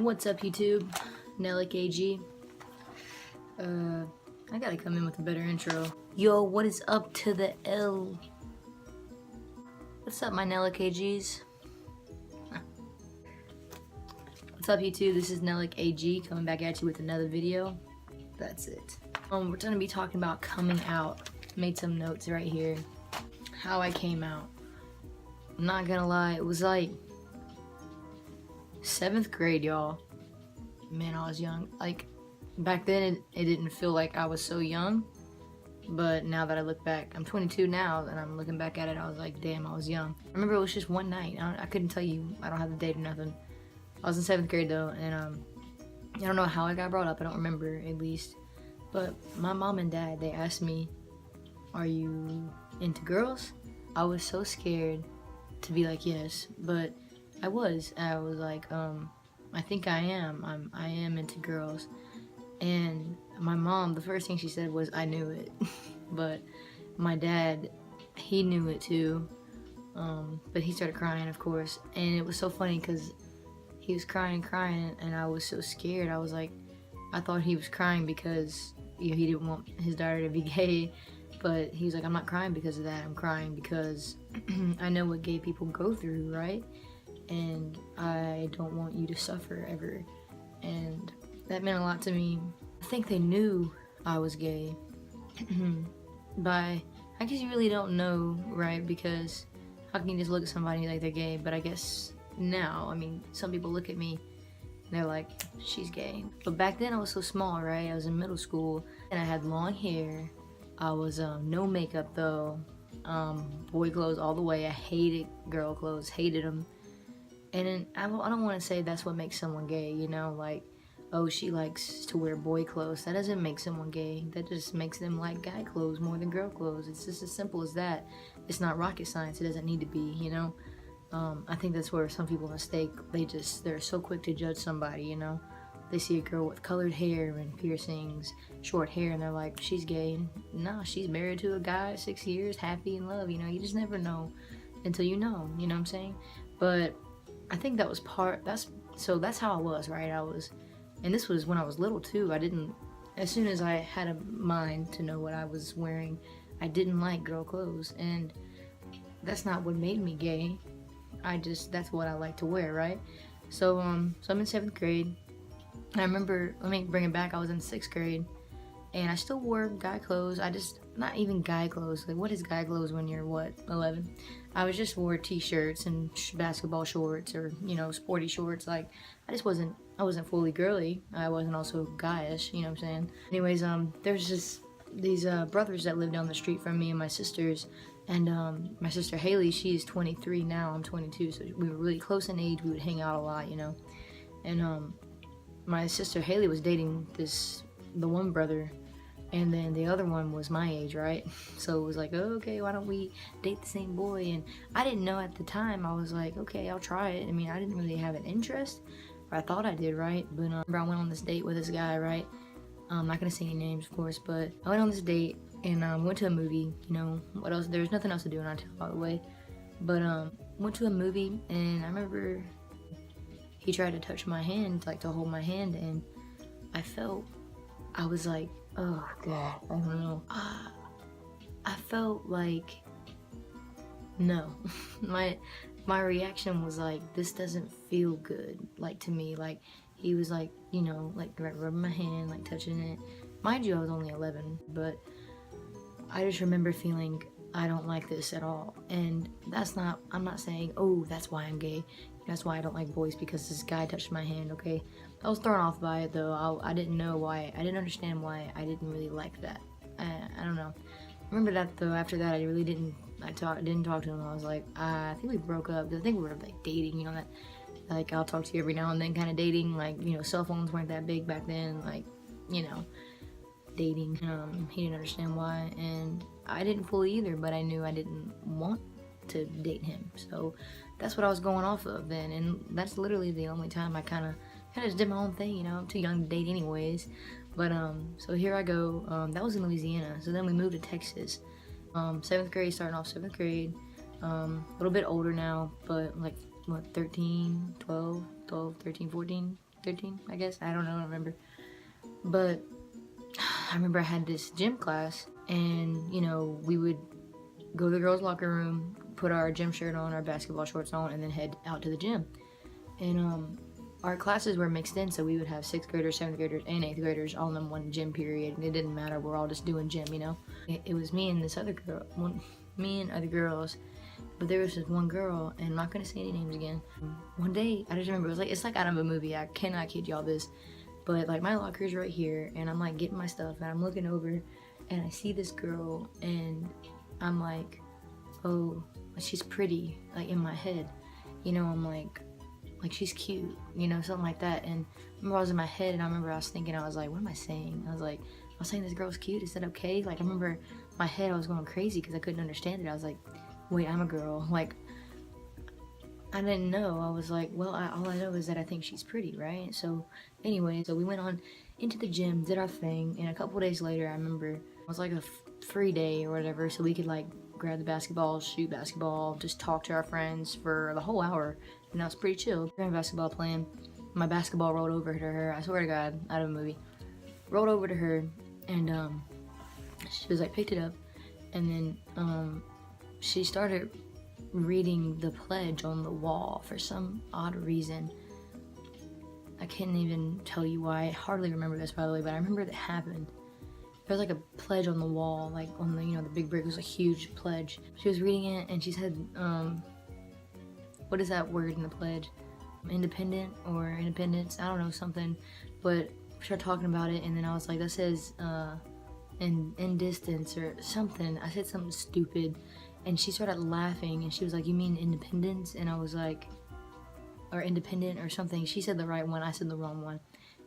What's up, YouTube? Nellic AG. I gotta come in with a better intro. Yo, what is up to the L? What's up, my Nellic AGs? What's up, YouTube? This is Nellic AG coming back at you with another video. That's it. We're gonna be talking about coming out. Made some notes right here. How I came out. I'm not gonna lie, it was like 7th grade, y'all. Man, I was young. Like, back then, it didn't feel like I was so young. But now that I look back, I'm 22 now, and I'm looking back at it, I was like, damn, I was young. I remember it was just one night. I couldn't tell you. I don't have the date or nothing. I was in 7th grade, though, and I don't know how I got brought up. I don't remember, at least. But my mom and dad, they asked me, are you into girls? I was so scared to be like, yes, but I was like, I think I am. I am into girls. And my mom, the first thing she said was, I knew it. But my dad, he knew it too. But he started crying, of course. And it was so funny because he was crying, and I was so scared. I was like, I thought he was crying because he didn't want his daughter to be gay. But he was like, I'm not crying because of that. I'm crying because I know what gay people go through, right? And I don't want you to suffer ever. And that meant a lot to me. I think they knew I was gay. I guess you really don't know, right? Because how can you just look at somebody like they're gay? But I guess now, I mean, some people look at me and they're like, she's gay. But back then I was so small, right? I was in middle school and I had long hair. I was no makeup though. Boy clothes all the way. I hated girl clothes, hated them. And then, I don't want to say that's what makes someone gay, you know, like, oh, she likes to wear boy clothes. That doesn't make someone gay. That just makes them like guy clothes more than girl clothes. It's just as simple as that. It's not rocket science. It doesn't need to be, you know. I think that's where some people mistake. They're so quick to judge somebody, you know. They see a girl with colored hair and piercings, short hair, and they're like, she's gay. No, she's married to a guy, 6 years, happy in love, you know. You just never know until you know what I'm saying? But I think that was that's how I was, right? And this was when I was little too. As soon as I had a mind to know what I was wearing, I didn't like girl clothes. And that's not what made me gay. That's what I like to wear, right? So I'm in 7th grade. I remember, let me bring it back, I was in 6th grade. And I still wore guy clothes. Not even guy clothes. Like, what is guy clothes when you're, 11? I just wore t-shirts and basketball shorts or, you know, sporty shorts. Like, I wasn't fully girly. I wasn't also guyish, you know what I'm saying? Anyways, there's just these brothers that live down the street from me and my sisters. And my sister Haley, she's 23 now, I'm 22. So we were really close in age. We would hang out a lot, you know? And my sister Haley was dating the one brother. And then the other one was my age, right? So it was like, oh, okay, why don't we date the same boy? And I didn't know at the time. I was like, okay, I'll try it. I mean, I didn't really have an interest. Or I thought I did, right? But I went on this date with this guy, right? I'm not going to say any names, of course. But I went on this date and went to a movie. You know, what else? There was nothing else to do in our town, by the way. But went to a movie. And I remember he tried to touch my hand, like to hold my hand. And I was like, oh God, I don't know. I felt like, no. my reaction was like, this doesn't feel good, like to me. Like, he was like, you know, like rubbing my hand, like touching it. Mind you, I was only 11, but I just remember feeling, I don't like this at all. And I'm not saying, oh, that's why I'm gay. That's why I don't like boys, because this guy touched my hand, okay? I was thrown off by it though. I didn't know why. I didn't understand why I didn't really like that. I don't know. Remember that though, after that I really didn't talk to him. I was like, I think we broke up. I think we were like dating, you know, that like I'll talk to you every now and then kind of dating. Like, you know, cell phones weren't that big back then, like, you know, dating. He didn't understand why, and I didn't fully either, but I knew I didn't want to date him. So that's what I was going off of then, and that's literally the only time I kind of just did my own thing, you know. I'm too young to date anyways. But so here I go. That was in Louisiana. So then we moved to Texas. 7th grade, starting off 7th grade. A little bit older now, but like what, 13, 12, 13, 14, 13, I guess. I don't know, I don't remember. But I remember I had this gym class, and you know, we would go to the girls' locker room, put our gym shirt on, our basketball shorts on, and then head out to the gym. And our classes were mixed in, so we would have 6th graders, 7th graders, and 8th graders all in one gym period, and it didn't matter, we're all just doing gym, you know? It was me and this other girl, me and other girls, but there was this one girl, and I'm not gonna say any names again. One day, I just remember, it's like out of a movie, I cannot kid y'all this, but like my locker's right here, and I'm like getting my stuff, and I'm looking over, and I see this girl, and I'm like, oh, she's pretty, like in my head, you know, I'm like she's cute, you know, something like that. And I remember I was in my head, and I remember I was thinking, I was like, what am I saying? I was saying this girl's cute, is that okay? Like, I remember my head, I was going crazy because I couldn't understand it. I was like, wait, I'm a girl. Like, I didn't know. I was like, well, all I know is that I think she's pretty, right? So anyway, so we went on into the gym, did our thing, and a couple days later, I remember it was like a free day or whatever, so we could like grab the basketball, shoot basketball, just talk to our friends for the whole hour, and that was pretty chill. During basketball playing, my basketball rolled over to her, I swear to God, out of a movie. Rolled over to her, and she was like, picked it up, and then she started reading the pledge on the wall for some odd reason. I can't even tell you why. I hardly remember this, by the way, but I remember it happened. There was like a pledge on the wall, like on the, you know, the big brick. It was a huge pledge. She was reading it, and she said, what is that word in the pledge? Independent or independence? I don't know, something. But we started talking about it, and then I was like, that says in distance or something. I said something stupid, and she started laughing, and she was like, you mean independence? And I was like, or independent or something. She said the right one, I said the wrong one.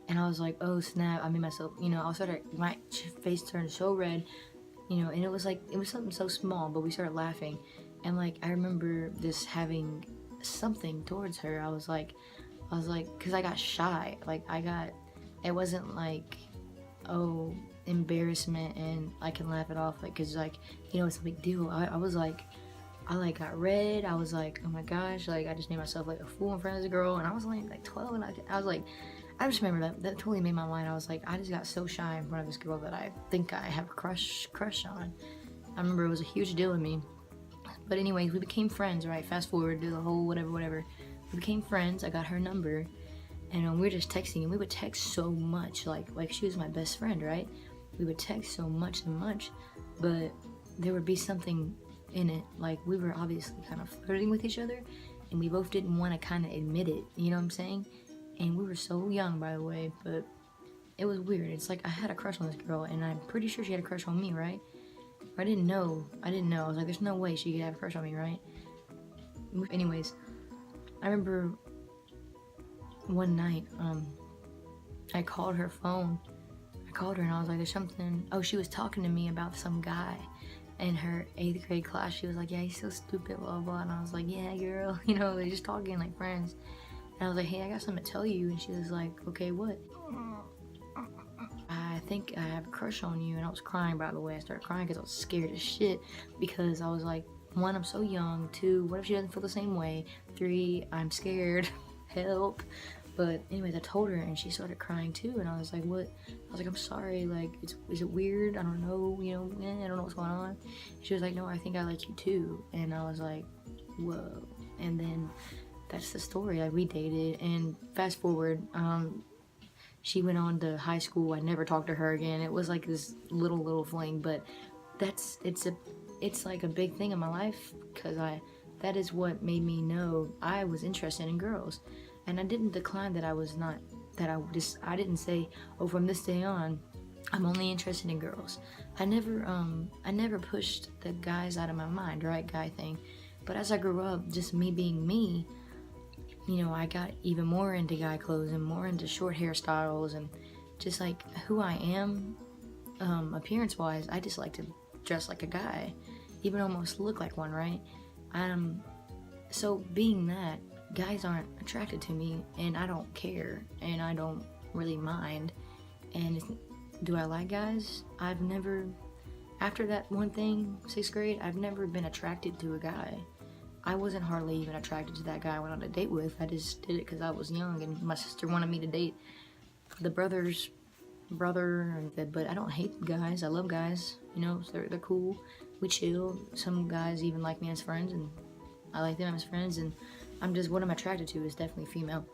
And I was like, oh snap, I made myself, you know, my face turned so red, you know, and it was something so small, but we started laughing. And like, I remember this having something towards her. I was like, cause I got shy. It wasn't like, oh, embarrassment and I can laugh it off, like, cause like, you know, it's a big deal. I was like, I got red. I was like, oh my gosh, like I just made myself like a fool in front of this girl, and I was like 12, and I was like, I just remember that totally made my mind. I was like, I just got so shy in front of this girl that I think I have a crush on. I remember it was a huge deal to me. But anyways, we became friends, right? Fast forward to the whole whatever. We became friends. I got her number, and we were just texting, and we would text so much, like she was my best friend, right? We would text so much, but there would be something in it. Like, we were obviously kind of flirting with each other, and we both didn't want to kind of admit it, you know what I'm saying? And we were so young, by the way, but it was weird. It's like I had a crush on this girl, and I'm pretty sure she had a crush on me, right? I didn't know. I was like, there's no way she could have a crush on me, right? Anyways, I remember one night, I called her phone. I called her, and I was like, there's something. Oh, she was talking to me about some guy in her 8th grade class. She was like, yeah, he's so stupid, blah, blah. And I was like, yeah, girl. You know, they're just talking like friends. And I was like, hey, I got something to tell you. And she was like, okay, what? I think I have a crush on you. And I was crying, by the way. I started crying because I was scared as shit. Because I was like, 1, I'm so young. 2, what if she doesn't feel the same way? 3, I'm scared. Help. But anyways, I told her, and she started crying too. And I was like, what? I was like, I'm sorry. Like, is it weird? I don't know. You know, I don't know what's going on. She was like, no, I think I like you too. And I was like, whoa. And then that's the story. Like, we dated, and fast forward, she went on to high school. I never talked to her again. It was like this little fling, but it's like a big thing in my life, because that is what made me know I was interested in girls. And I didn't decline that I didn't say, oh, from this day on, I'm only interested in girls. I never pushed the guys out of my mind, right? Guy thing. But as I grew up, just me being me, you know, I got even more into guy clothes and more into short hairstyles, and just like who I am, appearance-wise, I just like to dress like a guy, even almost look like one, right? So being that, guys aren't attracted to me, and I don't care, and I don't really mind. And do I like guys? I've never, after that one thing, 6th grade, I've never been attracted to a guy. I wasn't hardly even attracted to that guy I went on a date with. I just did it because I was young and my sister wanted me to date the brother's brother. But I don't hate guys. I love guys. You know, so they're cool. We chill. Some guys even like me as friends, and I like them as friends. And I'm just, what I'm attracted to is definitely female.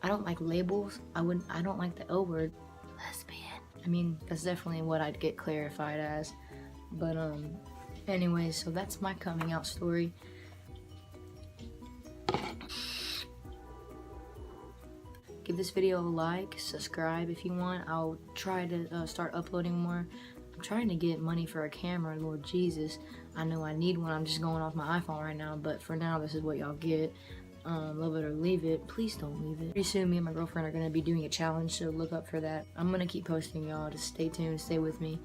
I don't like labels. I don't like the L word, lesbian. I mean, that's definitely what I'd get clarified as. But anyways, so that's my coming out story. Give this video a like, subscribe if you want. I'll try to start uploading more. I'm trying to get money for a camera, Lord Jesus. I know I need one. I'm just going off my iPhone right now, but for now, this is what y'all get. Love it or leave it. Please don't leave it. Pretty soon, me and my girlfriend are going to be doing a challenge, so look up for that. I'm going to keep posting, y'all. Just stay tuned, stay with me.